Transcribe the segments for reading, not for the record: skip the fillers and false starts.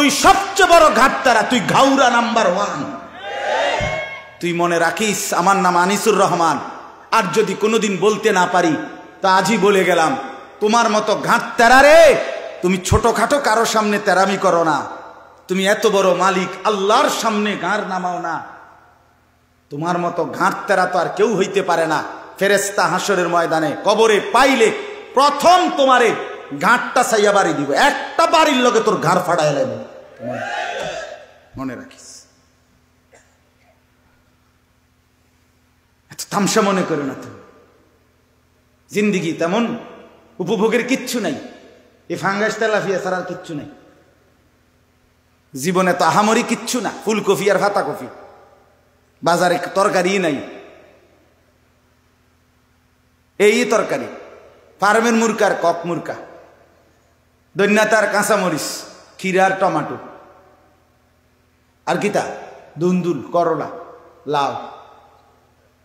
তুই সবচেয়ে বড় ঘাটতারা, তুই ঘাউরা নাম্বার 1। তুই মনে রাখিস আমার নাম আনিসুর রহমান। আর যদি কোনোদিন বলতে না পারি তা আজই বলে গেলাম, তোমার মতো ঘাটতারা রে, তুমি ছোটখাটো কারো সামনে তেরামি করো না। তুমি এত বড় মালিক আল্লাহর সামনে ঘাড় নামাও না। তোমার মতো ঘাটতারা তো আর কেউ হইতে পারে না। ফেরেশতা হাসরের ময়দানে কবরে পাইলে প্রথম তোমারে ঘাটটা চাইয়া বাড়ি দিব, একটা বাড়ির লগে তোর ঘাড় ফাড়াই লাগবে। মনে রাখিস। এত তামসা মনে করো না। তুমি জিন্দিগি তেমন উপভোগের কিচ্ছু নাই। এই ফাঙ্গাস তেলাফিয়া ছাড়া আর কিচ্ছু নাই জীবনে। তো আহামরি কিচ্ছু না, ফুলকপি আর ফাতা কপি, বাজারে তরকারি নাই। এই তরকারি ফার্মের মুরকার কক মুরকা, দৈন্যাতার কাঁচামরিচ, ক্ষীরার টমাটো, আর কিতা দুন্দুল, করলা, লাউ,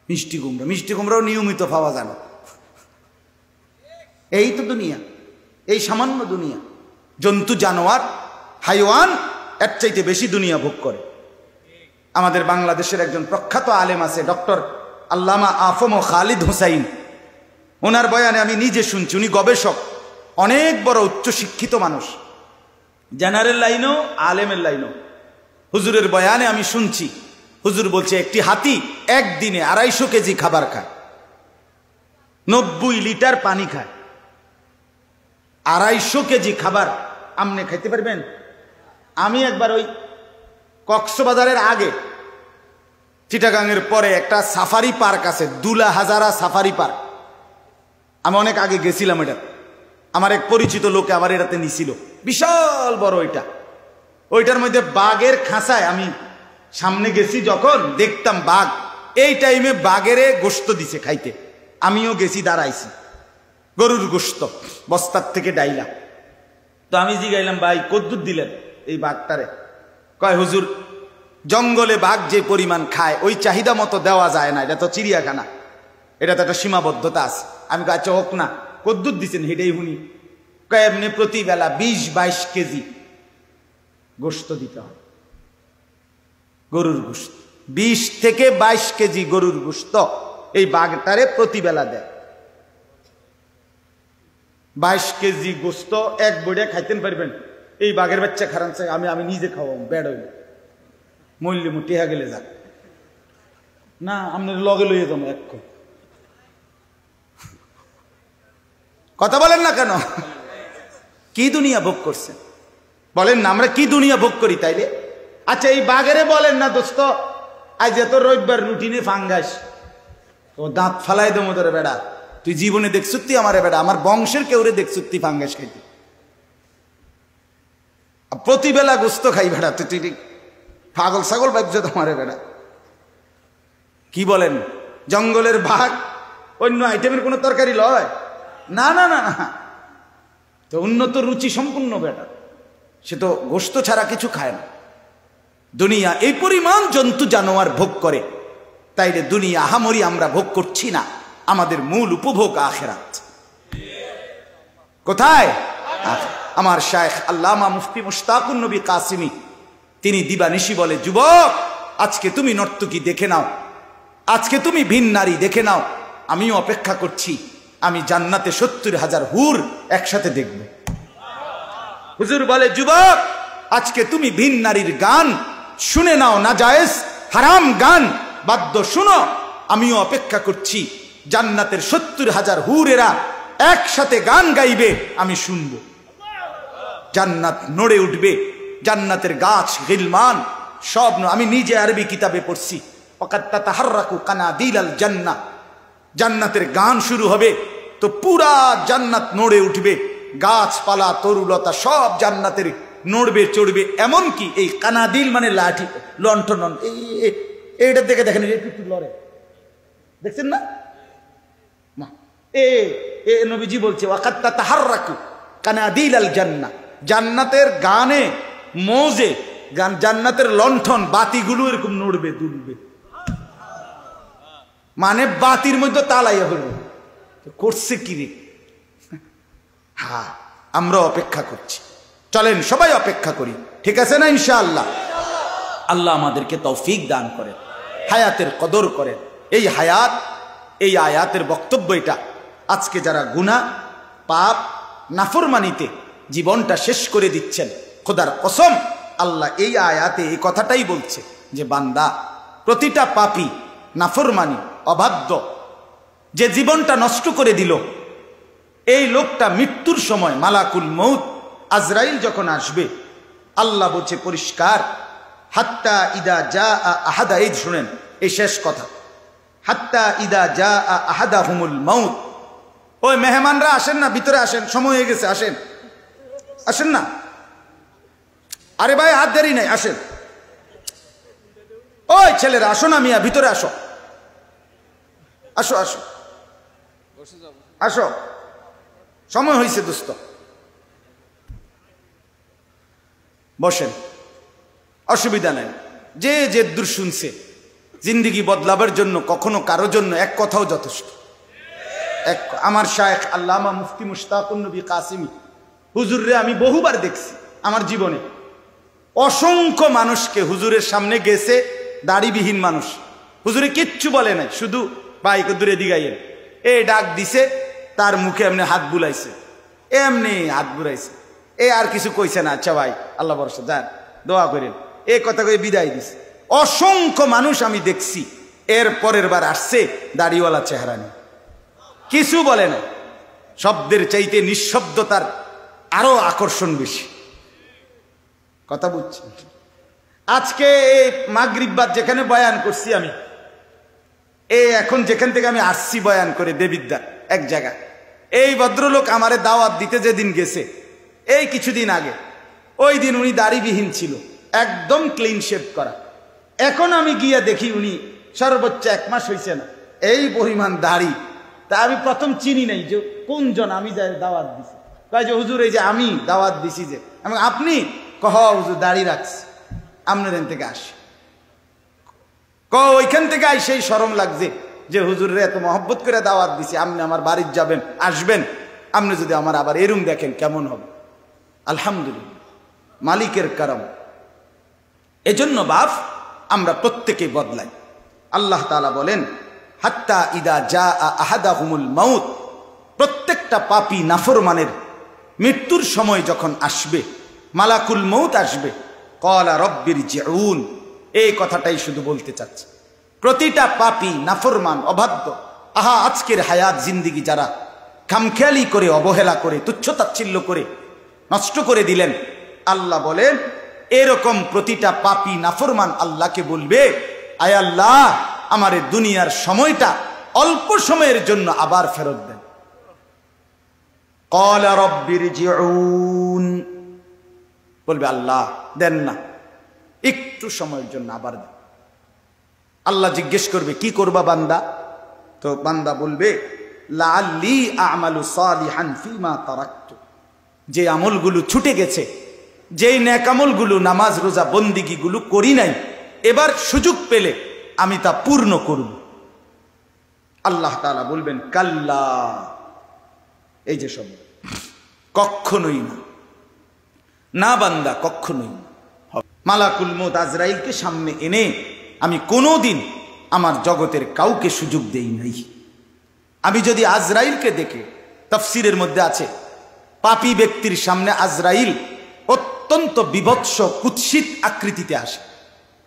মিষ্টি কুমড়া। মিষ্টি কুমড়াও নিয়মিত পাওয়া যায় না। এই তো দুনিয়া, এই সামান্য দুনিয়া। জন্তু জানোয়ার হাইওয়ান এর চাইতে বেশি দুনিয়া ভোগ করে। আমাদের বাংলাদেশের একজন প্রখ্যাত আলেম আছে, ডক্টর আল্লামা আফম খালিদ হুসাইন। ওনার বয়ানে আমি নিজে শুনছি, উনি গবেষক, অনেক বড় উচ্চ শিক্ষিত মানুষ, জেনারেল লাইনও আলেমের লাইনও। হুজুরের বয়ানে আমি শুনছি, হুজুর বলছে একটি হাতি একদিনে 250 কেজি খাবার খায়, 90 লিটার পানি খায়। 250 কেজি খাবার আপনি খাইতে পারবেন? আমি একবার ওই কক্সবাজারের আগে চিটাগাংয়ের পরে একটা সাফারি পার্ক আছে, দুলা হাজারা সাফারি পার্ক। আমি অনেক আগে গেছিলাম। এটা আমার এক পরিচিত লোকে আবার এটাতে নিছিল, বিশাল বড় ওইটা। ওইটার মধ্যে বাঘের খাঁচায় আমি সামনে গেছি, যখন দেখতাম বাঘ, এই টাইমে বাঘেরে গোশত দিছে খাইতে। আমিও গেছি, দাঁড়াইছি, গরুর গোশত বস্তার থেকে ডাইলা। তো আমি জিগাইলাম, ভাই কদ্দুর দিলেন এই বাঘটারে? কয় হুজুর, জঙ্গলে বাঘ যে পরিমাণ খায় ওই চাহিদা মতো দেওয়া যায় না, এটা তো চিড়িয়াখানা, এটা তো একটা সীমাবদ্ধতা আছে। আমি আচ্ছা হোক না, কদ্দুর দিচ্ছেন হেডেই হুনি? কয় এমনি প্রতি বেলা 20-22 কেজি গোশত দিতে হয়, গরুর গোশত। 20 থেকে 22 কেজি গরুর গোশত এই বাঘটারে প্রতি বেলা দেয়। 22 কেজি গোশত এক বইটা খাইতেন পারবেন? এই বাঘের বাচ্চা খারান চাই আমি নিজে খাওয়াম, বেড হইল মূল্য টেহা গেলে যাক না, আপনার লগে লইয়ে যাবো এক। কথা বলেন না কেন? কি দুনিয়া ভোগ করছেন বলেন না? আমরা কি দুনিয়া ভোগ করি তাইলে? আচ্ছা এই বাঘেরে বলেন না, দোস্ত আজ এত রবিবার রুটিনে ফাঙ্গাস, ও দাঁত ফালাই দেবো তোরে বেড়া, তুই জীবনে দেখছুত্তি আমারে বেড়া, আমার বংশের কেউরে দেখছুত্তি ফাঙ্গাস খাইতে, প্রতিবেলা গোস্ত খাই বেড়া, তুই পাগল ছাগল বাচ্চা তোমারে বেড়া। কি বলেন? জঙ্গলের বাঘ অন্য আইটেমের কোনো তরকারি লয় না, না না না, তো উন্নত রুচি সম্পূর্ণ বেটা, সে তো গোস্ত ছাড়া কিছু খায় না। দুনিয়া এই পরিমাণ জন্তু জানোয়ার ভোগ করে, তাইলে দুনিয়া আহামরি আমরা ভোগ করছি না। আমাদের মূল উপভোগ আখিরাত। কোথায়? আমার শায়েখ আল্লামা মুফতি মুশতাকুন নবী কাসিমি তিনি দিবানিশি বলে, যুবক আজকে তুমি নর্তকী দেখে নাও, আজকে তুমি ভিন নারী দেখে নাও, আমিও অপেক্ষা করছি, আমি জান্নাতে 70,000 হুর একসাথে দেখব। হুজুর বলে, যুবক আজকে তুমি ভিন নারীর গান শুনে নাও, নাজায়েজ হারাম গান বাদ্য শুনো, আমিও অপেক্ষা করছি, জান্নাতের 70,000 হুরেরা একসাথে গান গাইবে, আমি শুনব। জান্নাত নড়ে উঠবে, জান্নাতের গাছ গিলমান সব। আমি নিজে আরবি কিতাবে পড়ছি, ওয়াকাত তাতাহাররাকু কানাদিলাল জান্নাহ, জান্নাতের গান শুরু হবে তো পুরা জান্নাত নড়ে উঠবে, গাছপালা তরুলতা সব জান্নাতের নড়বে চড়বে। এমনকি এই কানাদিল মানে লাঠি, লণ্ঠন, এইটা দেখে দেখেন একটু লড়ে, দেখছেন না? এ নবীজি বলছে ওয়াকাত তাতাহাররাকু কানাদিলাল জান্নাহ, জান্নাতের গানে মৌজে জান্নাতের লণ্ঠন বাতিগুলো এরকম নড়বে দুলবে, মানে বাতির মধ্যে তালাইয়া করবে। করছে কি রে? হ্যাঁ, আমরা অপেক্ষা করছি, চলেন সবাই অপেক্ষা করি। ঠিক আছে না ইনশাআল্লাহ? আল্লাহ আমাদেরকে তৌফিক দান করেন, হায়াতের কদর করেন। এই হায়াত, এই আয়াতের বক্তব্য এটা। আজকে যারা গুনাহ, পাপ, নাফরমানিতে জীবনটা শেষ করে দিচ্ছেন, খোদার কসম আল্লাহ এই আয়াতে এই কথাটাই বলছে যে বান্দা, প্রতিটা পাপী, নাফরমানি, অবাধ্য যে জীবনটা নষ্ট করে দিল, এই লোকটা মৃত্যুর সময় মালাকুল মউত আজরাইল যখন আসবে, আল্লাহ বলছে পরিষ্কার, হাত্তা ইদা জা আহাদা, এই শুনেন এই শেষ কথা, হাত্তা ইদা জা আহাদাহুমুল মাউত। ওই মেহমানরা আসেন না, ভিতরে আসেন, সময় হয়ে গেছে, আসেন আসেন না, আরে ভাই হাত দেরি নাই, আসেন। ওই ছেলেরা আসো না মিয়া, ভিতরে আসো, আসো আসো আসো, সময় হয়েছে দোস্ত, বসেন, অসুবিধা নাই। যে যে দূর শুনছে, জিন্দিগি বদলাবার জন্য কখনো কারো জন্য এক কথাও যথেষ্ট। এক আমার শায়েখ আল্লামা মুফতি মুশতাকুন নবী কাসিমি হুজুররে আমি বহুবার দেখছি আমার জীবনে। অসংখ্য মানুষকে হুজুরের সামনে গেছে, দাড়িবিহীন মানুষ, হুজুরে কিচ্ছু বলে নাই, শুধু বাইকে দূরে দিগাইয়েন এ ডাক দিছে, তার মুখে এমনি হাত বুলাইছে, এমনি হাত বুলাইছে, এ আর কিছু কইছে না, আচ্ছা ভাই আল্লাহ ভরসা যান দোয়া করেন, এ কথা কয়ে বিদায় দিছে। অসংখ্য মানুষ আমি দেখছি, এর পরের বার আসছে দাড়িওয়ালা চেহারা নিয়ে, কিছু বলে না। শব্দের চাইতে নিঃশব্দতার আরো আকর্ষণ বেশি। কথা বুঝছি? আজকে এই মাগরিব বাদ যেখানে বয়ান করছি আমি, এখন যেখান থেকে আমি আসছি বয়ান করে দেবিদ্যার এক জায়গা, এই ভদ্রলোক আমারে দাওয়াত দিতে যেদিন গেছে, এই কিছুদিন আগে, ওই দিন উনি দাড়িবিহীন ছিল, একদম ক্লিন শেভ করা। এখন আমি গিয়া দেখি উনি সর্বোচ্চ 1 মাস হয়েছে না, এই পরিমাণ দাড়ি। তা আমি প্রথম চিনি নাই যে কোনজন আমি যাই দাওয়াত দিছি, কয় যে হুজুর এই যে আমি দাওয়াত দিছি, যে আমি আপনি কহ হুজুর দাড়ি রাখছি, আপনার থেকে আসি, ওইখান থেকে আই সেই শরম লাগছে যে হুজুরে এত মহব্বত করে দাওয়াত দিছি, আপনি আমার বাড়ির যাবেন, আসবেন, আপনি যদি আমার আবার এরম দেখেন কেমন হবে। আলহামদুলিল্লাহ, মালিকের কারম। এজন্য বাপ আমরা প্রত্যেকেই বদলাই। আল্লাহ তাআলা বলেন হাত্তা ইদা জা আহাদাহুমুল মাউত, প্রত্যেকটা পাপী নাফরমানের মৃত্যুর সময় যখন আসবে, মালাকুল মউত আসবে, ক্বালা রব্বিরজিউন, এই কথাটাই শুধু বলতে চাচ্ছে। প্রতিটা পাপী নাফরমান অবাধ্য, আহা আজকের হায়াত জিন্দিগি যারা খামখেয়ালি করে, অবহেলা করে, তুচ্ছতাচ্ছিল্য করে নষ্ট করে দিলেন, আল্লাহ বলেন এরকম প্রতিটা পাপী নাফরমান আল্লাহকে বলবে, আয় আল্লাহ আমার দুনিয়ার সময়টা অল্প সময়ের জন্য আবার ফেরত দেন। ক্বালা রব্বিরজিউন, বলবে আল্লাহ দেন না, একটু সময়ের জন্য আবার দেন। আল্লাহ জিজ্ঞেস করবে কি করবা বান্দা? তো বান্দা বলবে লাআল্লি আ'মালু সালিহান ফীমা তারাকতু, যে আমলগুলো ছুটে গেছে, যেই নেক আমলগুলো, নামাজ রোজা বন্দিগিগুলো করি নাই, এবার সুযোগ পেলে আমি তা পূর্ণ করব। আল্লাহ তাআলা বলবেন কাল্লা, এই যে শব্দ, কখনোই না, না বান্দা কখনোই না। মালাকুল মউত আজরাইলকে সামনে এনে আমি কোনোদিন আমার জগতের কাউকে সুযোগ দেই নাই। আমি যদি আজরাইলকে দেখে, তাফসীরের মধ্যে আছে পাপী ব্যক্তির সামনে আজরাইল অত্যন্ত বিভৎস কুৎসিত আকৃতিতে আসে,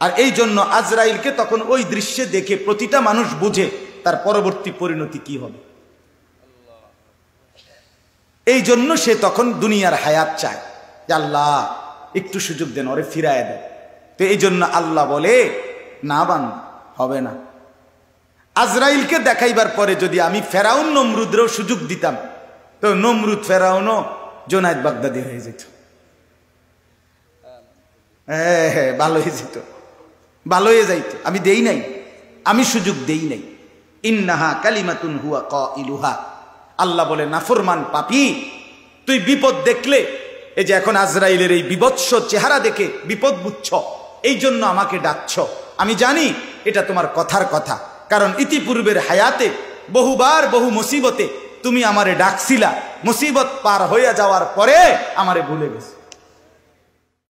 আর এই জন্য আজরাইলকে তখন ওই দৃশ্যে দেখে প্রতিটা মানুষ বুঝে তার পরবর্তী পরিণতি কি হবে। এই জন্য সে তখন দুনিয়ার হায়াত চায় যে আল্লাহ একটু সুযোগ দেন, ওরে ফিরায় দেন। তো এই জন্য আল্লাহ বলে না বান্দা, হবে না। আজরাইলকে দেখাইবার পরে যদি আমি ফেরাউন নমরুদেরও সুযোগ দিতাম, তো নমরুদ ফেরাউনও জোনায়েদ বাগদাদি হয়ে যেত। হ্যাঁ, ভালো হয়ে যেত, ভালো হয়ে যাইত। আমি দেই নাই, আমি সুযোগ দেই নাই। ইন্নাহা কালিমাতুন হুয়া কাইলুহা, আল্লাহ বলে নাফরমান পাপী, তুই বিপদ দেখলে, এই যে এখন আজরাইলের এই বিভৎস চেহারা দেখে বিপদ বুঝছ, এই জন্য আমাকে ডাকছ। আমি জানি এটা তোমার কথার কথা, কারণ ইতিপূর্বের হায়াতে বহুবার বহু মুসিবতে তুমি আমারে ডাকছিলা, মুসিবত পার হইয়া যাওয়ার পরে আমারে ভুলে গেছো।